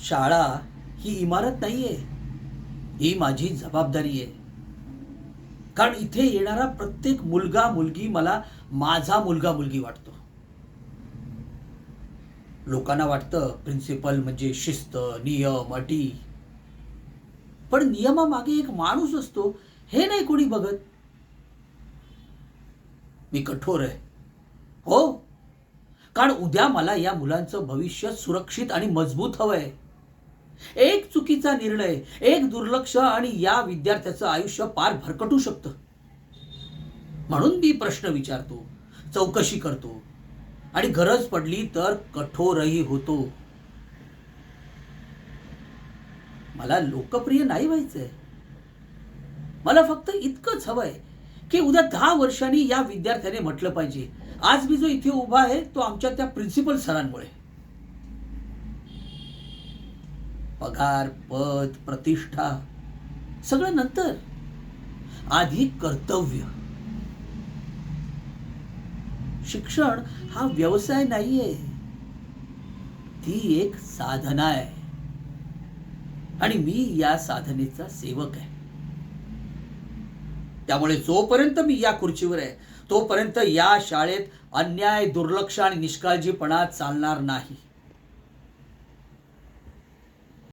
शाळा ही इमारत नाहीये, ही माझी जबाबदारी आहे. कारण इथे येणारा प्रत्येक मुलगा मुलगी मला माझा मुलगा मुलगी वाटतो. लोकांना वाटतं प्रिन्सिपल म्हणजे शिस्त, नियम, अटी. पण नियमामागे एक माणूस असतो हे नाही कोणी बघत. मी कठोर आहे, हो, कारण उद्या मला या मुलांचं भविष्य सुरक्षित आणि मजबूत हवंय. एक चुकीचा निर्णय, एक दुर्लक्ष आणि या विद्यार्थ्याचं आयुष्य पार भरकटू शकतं. म्हणून मी प्रश्न विचारतो, चौकशी करतो आणि गरज पडली तर कठोरही होतो. मला लोकप्रिय नाही व्हायचंय. मला फक्त इतकंच हवंय की उद्या 10 वर्षांनी या विद्यार्थ्याने म्हटलं पाहिजे, आज मी जो इथे उभा आहे तो आमच्या त्या प्रिन्सिपल सरांमुळे. पगार, पद, प्रतिष्ठा सगळं नंतर, आधी कर्तव्य. शिक्षण हा व्यवसाय नाहीये, ती एक साधना आहे आणि मी या साधनेचा सेवक आहे. त्यामुळे जोपर्यंत मी या खुर्चीवर आहे तोपर्यंत या शाळेत अन्याय, दुर्लक्ष आणि निष्काळजीपणा चालणार नाही.